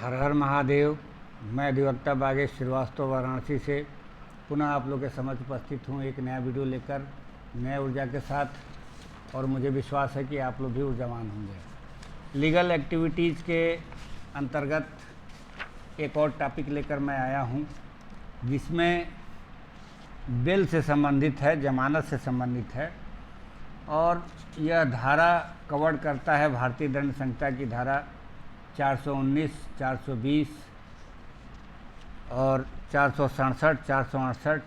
हर हर महादेव। मैं अधिवक्ता बागेश श्रीवास्तव वाराणसी से पुनः आप लोग के समक्ष उपस्थित हूँ एक नया वीडियो लेकर नए ऊर्जा के साथ। और मुझे विश्वास है कि आप लोग भी ऊर्जावान होंगे। लीगल एक्टिविटीज़ के अंतर्गत एक और टॉपिक लेकर मैं आया हूँ जिसमें बेल से संबंधित है, जमानत से संबंधित है। और यह धारा कवर करता है भारतीय दंड संहिता की धारा 419, 420 और 467, 468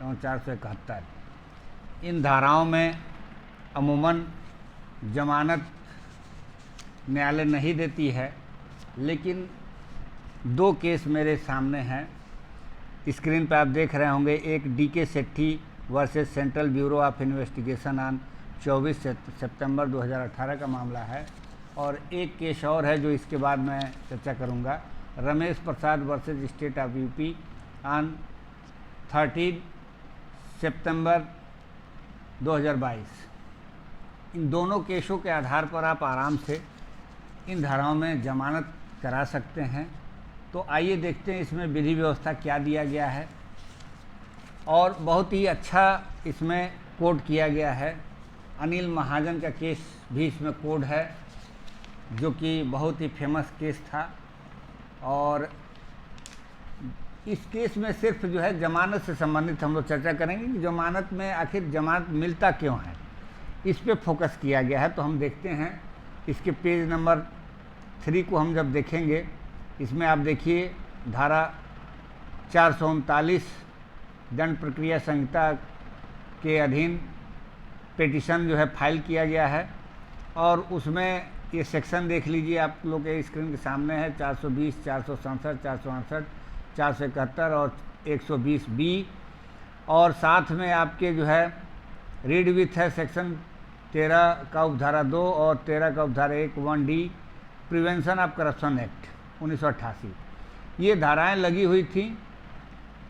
एवं 471। इन धाराओं में अमूमन जमानत न्यायालय नहीं देती है, लेकिन दो केस मेरे सामने हैं। स्क्रीन पर आप देख रहे होंगे, एक D K Setty versus Central Bureau of Investigation on 24 सितंबर 2018 का मामला है। और एक केस और है जो इसके बाद मैं चर्चा करूंगा, Ramesh Prasad versus state of UP on 13 September 2022। इन दोनों केसों के आधार पर आप आराम से इन धाराओं में जमानत करा सकते हैं। तो आइए देखते हैं इसमें विधि व्यवस्था क्या दिया गया है। और बहुत ही अच्छा इसमें कोड किया गया है। अनिल महाजन का केस भी इसमें कोड है, जो कि बहुत ही फेमस केस था। और इस केस में सिर्फ जो है जमानत से संबंधित हम लोग चर्चा करेंगे कि जमानत में आखिर जमानत मिलता क्यों है, इस पे फोकस किया गया है। तो हम देखते हैं इसके पेज नंबर 3 को हम जब देखेंगे, इसमें आप देखिए धारा 439 दंड प्रक्रिया संहिता के अधीन पिटीशन जो है फाइल किया गया है। और उसमें ये सेक्शन देख लीजिए, आप लोग के स्क्रीन के सामने है। 420, 467, 468, 471 और 120B। और साथ में आपके जो है रीड विथ है सेक्शन 13 का उपधारा 2 और 13 का उपधारा 1D prevention of corruption act 1988। ये धाराएं लगी हुई थी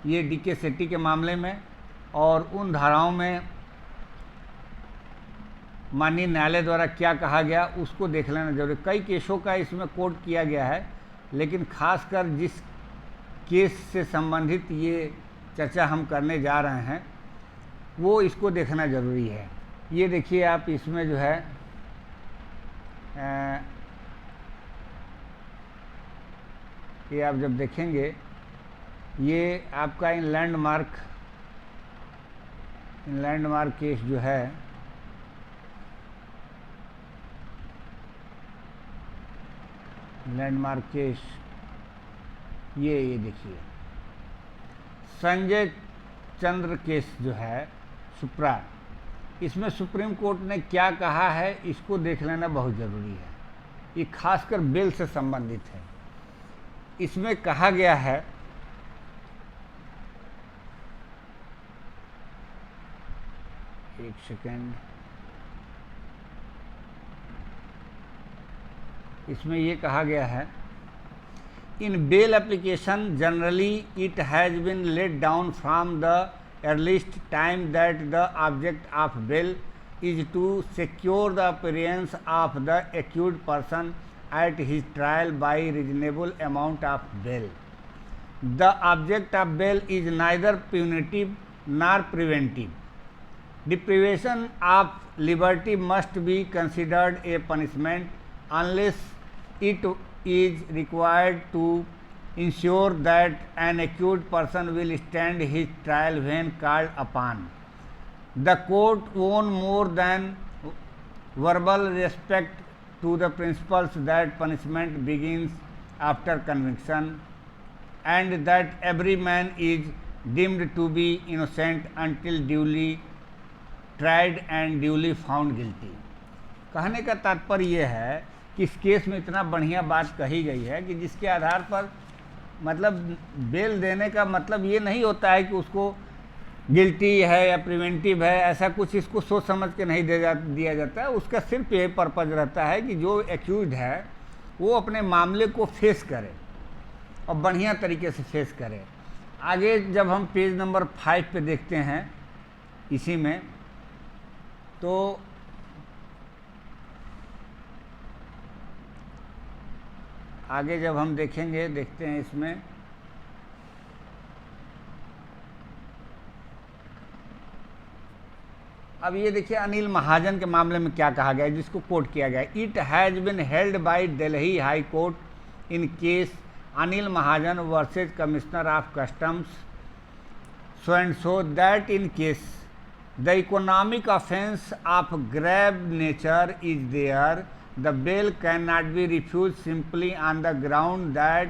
ये डीके सेट्टी के मामले में। और उन धाराओं में माननीय न्यायालय द्वारा क्या कहा गया उसको देख लेना जरूरी। कई केसों का इसमें कोड किया गया है, लेकिन खासकर जिस केस से संबंधित ये चर्चा हम करने जा रहे हैं वो इसको देखना ज़रूरी है। ये देखिए आप इसमें जो है ये आप जब देखेंगे, ये आपका इन लैंडमार्क केस जो है लैंडमार्क केस, ये देखिए संजय चंद्र केस जो है सुप्रा, इसमें सुप्रीम कोर्ट ने क्या कहा है इसको देख लेना बहुत ज़रूरी है। ये खासकर बेल से संबंधित है। इसमें कहा गया है एक सेकेंड, इसमें ये कहा गया है, in bail application generally it has been laid down from the earliest time that the object of bail is to secure the appearance of the accused person at his trial by reasonable amount of bail. The object of bail is neither punitive nor preventive. Deprivation of liberty must be considered a punishment unless it is required to ensure that an accused person will stand his trial when called upon. The court owes more than verbal respect to the principles that punishment begins after conviction and that every man is deemed to be innocent until duly tried and duly found guilty. कहने का तात्पर्य यह है कि इस case में इतना बढ़िया बात कही गई है कि जिसके आधार पर मतलब बेल देने का मतलब ये नहीं होता है कि उसको गिल्टी है या प्रिवेंटिव है, ऐसा कुछ इसको सोच समझ के नहीं दिया जाता है। उसका सिर्फ ये पर्पज़ रहता है कि जो एक्यूज्ड है वो अपने मामले को फेस करे और बढ़िया तरीके से फेस करे। आगे जब हम पेज नंबर 5 पे देखते हैं इसी में, तो आगे जब हम देखेंगे, देखते हैं इसमें अब ये देखिए अनिल महाजन के मामले में क्या कहा गया है, जिसको कोट किया गया है। It has been held by Delhi high court in case Anil Mahajan versus commissioner of customs so and so that in case the economic offence of grave nature is there, the bail cannot be refused simply on the ground that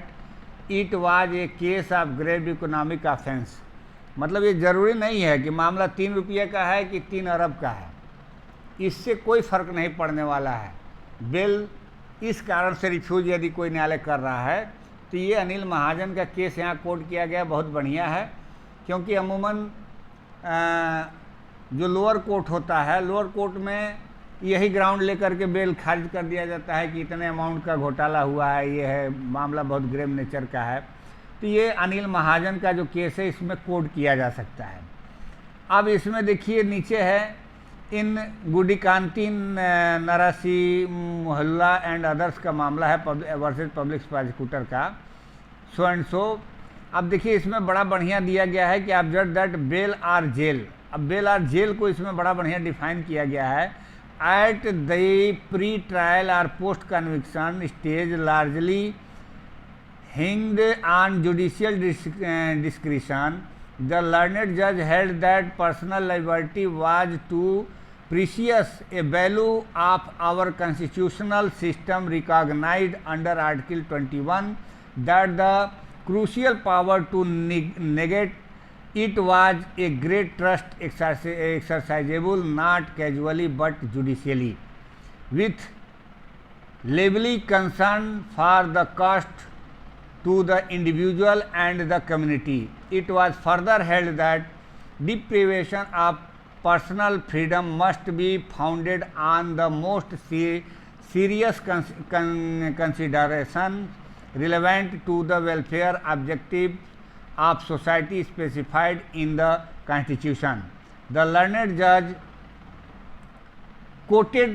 it was a case of grave economic offence। मतलब ये ज़रूरी नहीं है कि मामला 3 रुपये का है कि 3 अरब का है, इससे कोई फ़र्क नहीं पड़ने वाला है। बेल इस कारण से रिफ्यूज यदि कोई न्यायालय कर रहा है तो ये अनिल महाजन का केस यहाँ कोर्ट किया गया, बहुत बढ़िया है। क्योंकि अमूमन जो लोअर कोर्ट होता है, लोअर कोर्ट में यही ग्राउंड लेकर के बेल खारिज कर दिया जाता है कि इतने अमाउंट का घोटाला हुआ है, ये है मामला बहुत ग्रेव नेचर का है। तो ये अनिल महाजन का जो केस है इसमें कोर्ट किया जा सकता है। अब इसमें देखिए नीचे है इन गुडिकांती नरासी मोहल्ला एंड अदर्स का मामला है वर्सेज पब्लिक प्रोसिक्यूटर का सो एंड सो। अब देखिए इसमें बड़ा बढ़िया दिया गया है कि observe that bail or jail. अब बेल आर जेल को इसमें बड़ा बढ़िया डिफाइन किया गया है। At the pre trial or post conviction stage largely hinged on judicial discretion, the learned जज held that personal liberty was too precious a value of our constitutional system recognised under article 21 that the crucial power to negate it was a great trust exercisable not casually but judicially, with lively concern for the cost to the individual and the community. It was further held that deprivation of personal freedom must be founded on the most serious consideration relevant to the welfare objective of society specified in the Constitution. The learned judge quoted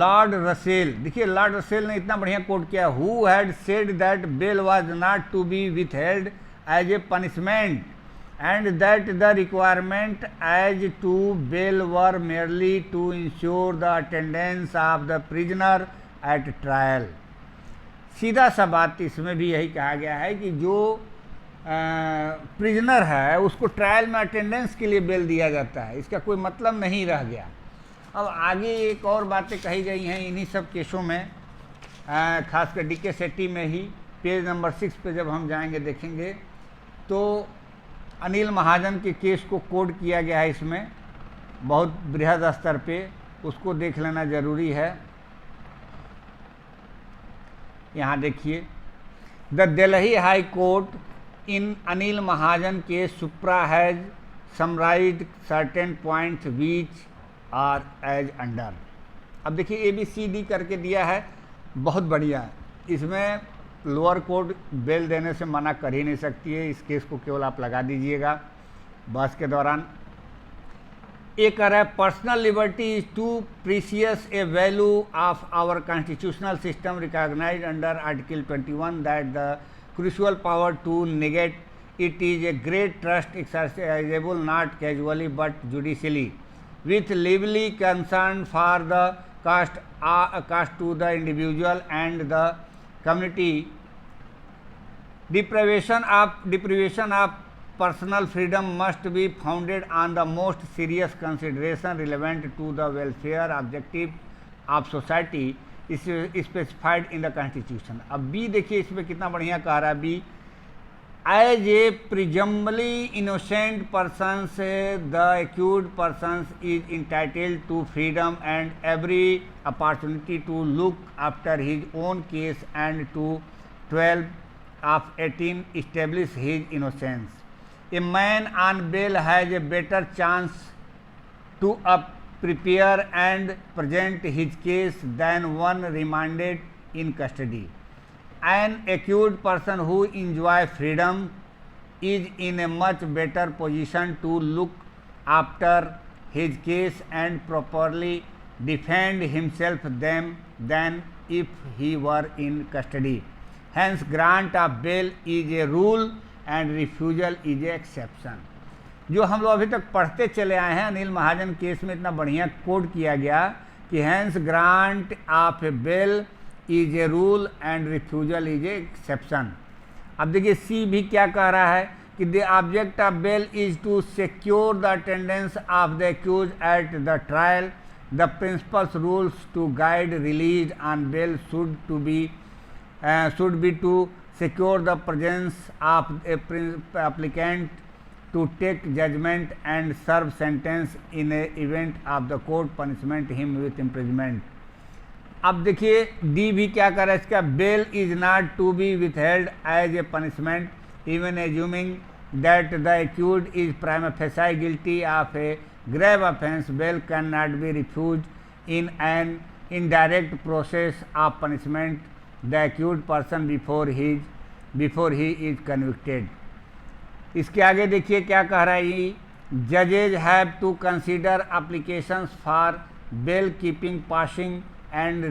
Lord Russell, देखिए Lord Russell ने इतना बढ़िया coat किया, who had said that bail was not to be withheld as a punishment and that the requirement as to bail were merely to ensure the attendance of the prisoner at trial। सीधा सा बात इसमें भी यही कहा गया है कि जो प्रिजनर है उसको ट्रायल में अटेंडेंस के लिए बेल दिया जाता है, इसका कोई मतलब नहीं रह गया। अब आगे एक और बातें कही गई हैं इन्हीं सब केसों में, खासकर डीके सेट्टी में ही पेज नंबर 6 पे जब हम जाएंगे देखेंगे तो अनिल महाजन के केस को कोड किया गया है इसमें बहुत बृहद स्तर पे, उसको देख लेना ज़रूरी है। यहाँ देखिए the Delhi high court in Anil Mahajan के supra has summarised certain points which are as under. अब देखिए ABCD करके दिया है, बहुत बढ़िया। इसमें लोअर कोर्ट बेल देने से मना कर ही नहीं सकती है, इस केस को केवल आप लगा दीजिएगा बहस के दौरान। एक है personal liberty is too precious a value of our constitutional system recognised under article 21 that the crucial power to negate it is a great trust exercisable not casually but judicially with lively concern for the cost to the individual and the community. Deprivation of personal freedom must be founded on the most serious consideration relevant to the welfare objective of society is specified in the constitution। अब B देखिए इसमें कितना बढ़िया कह रहा है B, as a presumably innocent persons the accused persons is entitled to freedom and every opportunity to look after his own case and to 12 of 18 establish his innocence। A man on bail has a better chance to prepare and present his case than one remanded in custody। An accused person who enjoys freedom is in a much better position to look after his case and properly defend himself than if he were in custody। Hence grant of bail is a rule and refusal is a exception. जो हम लोग अभी तक पढ़ते चले आए हैं, अनिल महाजन case में इतना बढ़िया कोड किया गया कि hence grant of a bail is a rule and refusal is a exception. अब देखिए सी भी क्या कह रहा है कि the object of bail is to secure the attendance of the accused at the trial. The principles rules to guide release on bail should be to secure the presence of a applicant to take judgment and serve sentence in a event of the court punishment him with imprisonment। अब देखिए D भी क्या कर रहा है इसका, bail is not to be withheld as a punishment even assuming that the accused is prima facie guilty of a grave offence। Bail cannot be refused in an indirect process of punishment the accused person before he is convicted। इसके आगे देखिए क्या कह रहा है ये, जजेज have to consider applications for bail keeping passion and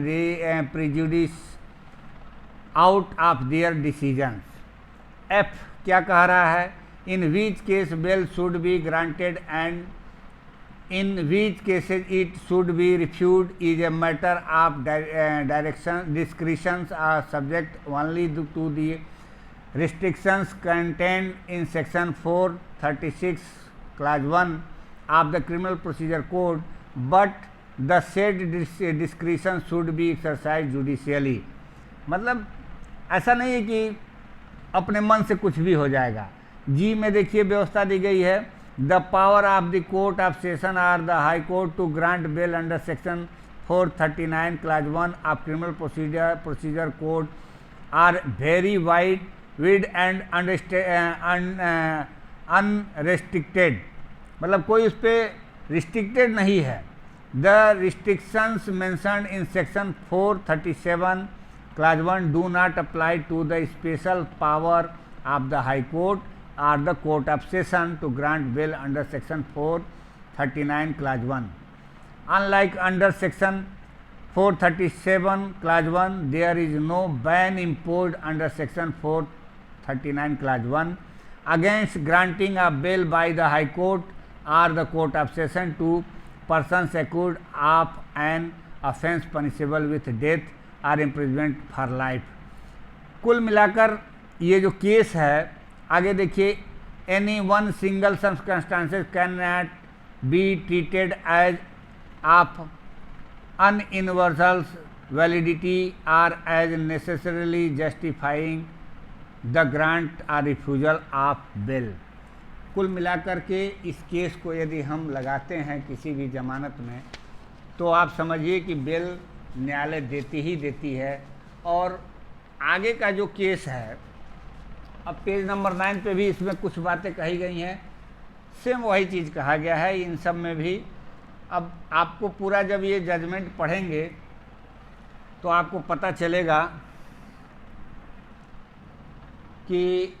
prejudice out of their decisions. F क्या कह रहा है, in which case bail should be granted and in which cases it should be refused is a matter of discretion are subject only to the restrictions contained in section 436 clause 1 of the criminal procedure code, but the said discretion should be exercised judicially। मतलब ऐसा नहीं है कि अपने मन से कुछ भी हो जाएगा। जी में देखिए व्यवस्था दी गई है, The power of the court of session or the high court to grant bail under section 439 clause 1 of criminal procedure code are very wide and unrestricted। मतलब कोई उस पर restricted नहीं है। The restrictions mentioned in section 437 clause 1 do not apply to the special power of the high court or the court of session to grant bail under section 439 clause 1। Unlike under section 437 clause 1, there is no ban imposed under section 439 clause 1 against granting of bail by the high court or the court of session to persons accused of an offence punishable with death or imprisonment for life। कुल मिलाकर ये जो case है, आगे देखिए, any one single circumstances can not be treated as of an universal validity और as necessarily justifying the grant और refusal of bail. कुल मिलाकर के इस केस को यदि हम लगाते हैं किसी भी जमानत में, तो आप समझिए कि बेल न्यायालय देती ही देती है। और आगे का जो केस है, अब पेज नंबर 9 पे भी इसमें कुछ बातें कही गई हैं, सेम वही चीज़ कहा गया है इन सब में भी। अब आपको पूरा जब ये जजमेंट पढ़ेंगे तो आपको पता चलेगा कि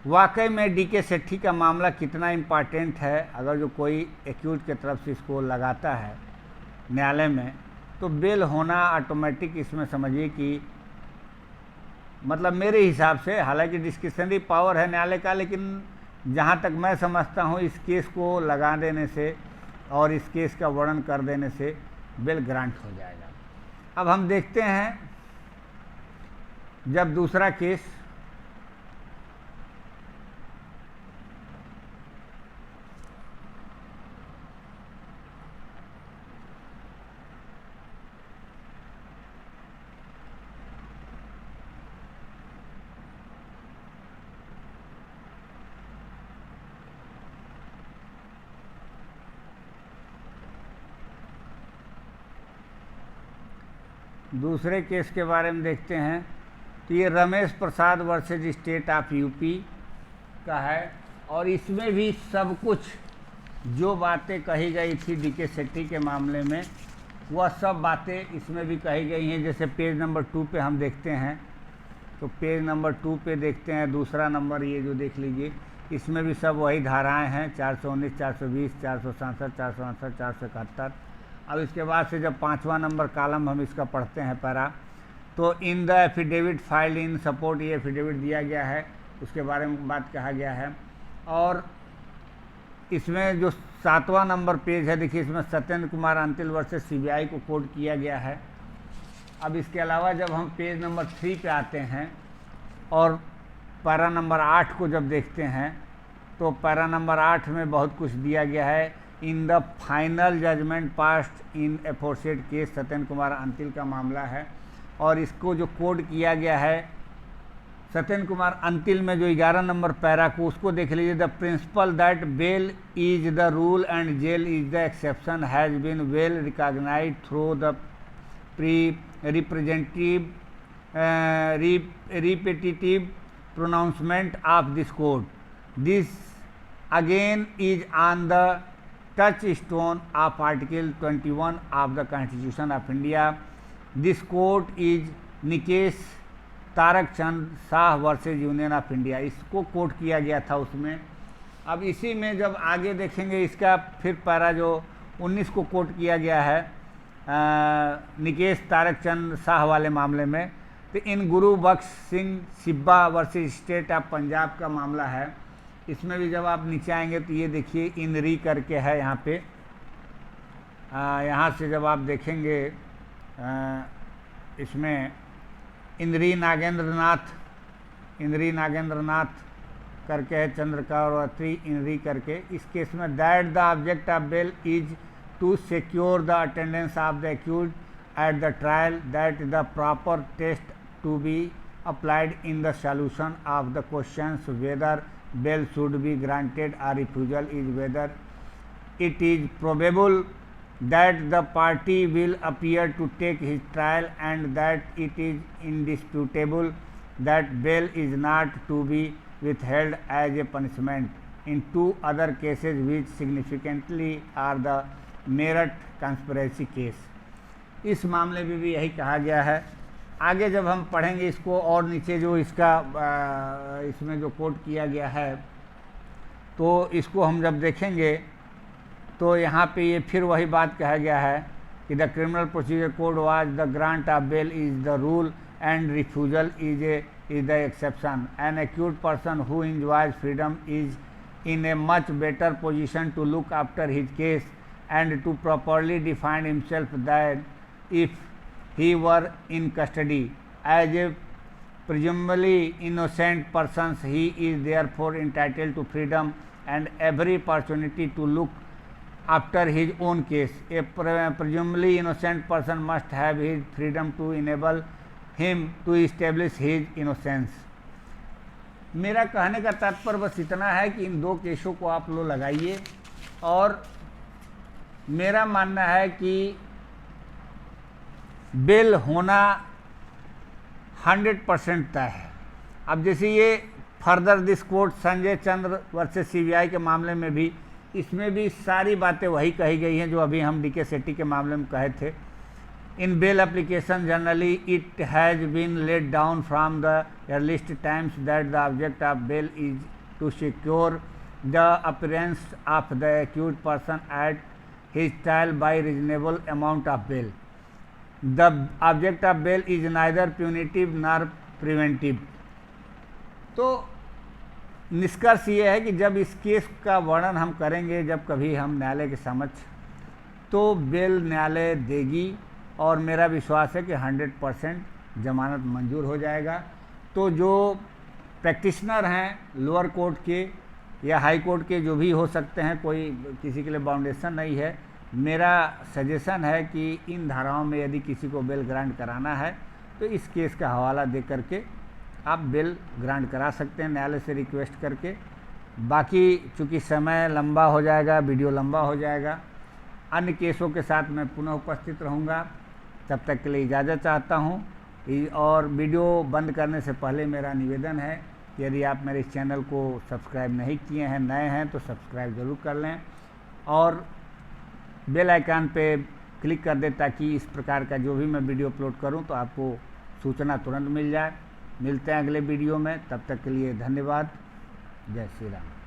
वाकई में डी के सेठी का मामला कितना इम्पॉर्टेंट है। अगर जो कोई एक्यूज के तरफ से इसको लगाता है न्यायालय में, तो बेल होना ऑटोमेटिक इसमें समझिए कि मतलब मेरे हिसाब से, हालांकि डिस्क्रिशनरी पावर है न्यायालय का, लेकिन जहाँ तक मैं समझता हूँ इस केस को लगा देने से और इस केस का वर्णन कर देने से बेल ग्रांट हो जाएगा। अब हम देखते हैं जब दूसरा केस, दूसरे केस के बारे में देखते हैं। तो ये Ramesh Prasad versus state of UP का है, और इसमें भी सब कुछ जो बातें कही गई थी डी के सेठी के मामले में, वह सब बातें इसमें भी कही गई हैं। जैसे पेज नंबर 2 पे हम देखते हैं, तो पेज नंबर 2 पे देखते हैं, दूसरा नंबर ये जो देख लीजिए, इसमें भी सब वही धाराएं हैं, 419, 420, 467, 468, 471। अब इसके बाद से जब 5वां नंबर कॉलम हम इसका पढ़ते हैं पैरा, तो in the affidavit filed in support, ये एफिडेविट दिया गया है, उसके बारे में बात कहा गया है। और इसमें जो 7वां नंबर पेज है, देखिए इसमें सत्येंद्र कुमार अंतिल वर्सेस सीबीआई को कोट किया गया है। अब इसके अलावा जब हम पेज नंबर 3 पे आते हैं और पैरा नंबर 8 को जब देखते हैं तो पैरा नंबर 8 में बहुत कुछ दिया गया है। In the final judgment passed in aforesaid case, Satyendra Kumar Antil का मामला है और इसको जो कोड किया गया है सत्येंद्र कुमार अंतिल में जो 11 नंबर पैरा को, उसको देख लीजिए। The principle that bail is the rule and jail is the exception has been well recognised through the repetitive pronouncement of this code. This again is on the touchstone of Article 21 of the Constitution of India. This code is Nikesh Tarak Chand Shah versus Union of India, इसको quote किया गया था उसमें। अब इसी में जब आगे देखेंगे इसका फिर पैरा जो 19 को कोट किया गया है निकेश तारक चंद शाह वाले मामले में, तो इन Gurbaksh Singh Sibbia versus state of Punjab का मामला है। इसमें भी जब आप नीचे आएंगे तो ये देखिए इन री करके है यहाँ पे, यहाँ से जब आप देखेंगे इसमें इंद्री नागेंद्रनाथ करके है, चंद्रकावती इंद्री करके। इस केस में that the object of bail is to secure the attendance of the accused at the trial, that the proper test to be applied in the solution of the questions whether bail should be granted और refusal is whether it is probable that the party will appear to take his trial and that it is indisputable that bail is not to be withheld as a punishment. In two other cases which significantly are the merit conspiracy case. इस मामले में भी यही कहा गया है। आगे जब हम पढ़ेंगे इसको और नीचे जो इसका इसमें जो कोट किया गया है तो इसको हम जब देखेंगे तो यहाँ पे ये फिर वही बात कहा गया है कि the criminal procedure code was the grant of bail is the rule and refusal is the exception. An accused person who enjoys freedom is in a much better position to look after his case and to properly define himself that if he were in custody as a presumably innocent person he is therefore entitled to freedom and every opportunity to look after his own case. A presumably innocent person must have his freedom to enable him to establish his innocence. मेरा कहने का तात्पर्य बस इतना है कि इन दो केसों को आप लोग लगाइए और मेरा मानना है कि बेल होना 100% तय है। अब जैसे ये further this court Sanjay Chandra versus CBI के मामले में भी इसमें भी सारी बातें वही कही गई हैं जो अभी हम डीके सेट्टी के मामले में कहे थे। In bail application generally it has been laid down from the earliest times that the object of bail is to secure the appearance of the accused person at his trial by reasonable amount of bail. The object of bail is neither punitive nor preventive. तो निष्कर्ष ये है कि जब इस case का वर्णन हम करेंगे जब कभी हम न्यायालय के समक्ष, तो बेल न्यायालय देगी और मेरा विश्वास है कि 100% जमानत मंजूर हो जाएगा। तो जो प्रैक्टिशनर हैं लोअर कोर्ट के या हाई कोर्ट के जो भी हो सकते हैं, कोई किसी के लिए बाउंडेशन नहीं है, मेरा सजेशन है कि इन धाराओं में यदि किसी को बेल ग्रांट कराना है तो इस केस का हवाला दे करके आप बेल ग्रांट करा सकते हैं न्यायालय से रिक्वेस्ट करके। बाकी चूँकि समय लंबा हो जाएगा, वीडियो लंबा हो जाएगा, अन्य केसों के साथ मैं पुनः उपस्थित रहूँगा। तब तक के लिए इजाज़त चाहता हूँ। और वीडियो बंद करने से पहले मेरा निवेदन है कि यदि आप मेरे इस चैनल को सब्सक्राइब नहीं किए हैं, नए हैं, तो सब्सक्राइब ज़रूर कर लें और बेल आइकन पे क्लिक कर दें ताकि इस प्रकार का जो भी मैं वीडियो अपलोड करूँ तो आपको सूचना तुरंत मिल जाए। मिलते हैं अगले वीडियो में, तब तक के लिए धन्यवाद। जय श्री राम।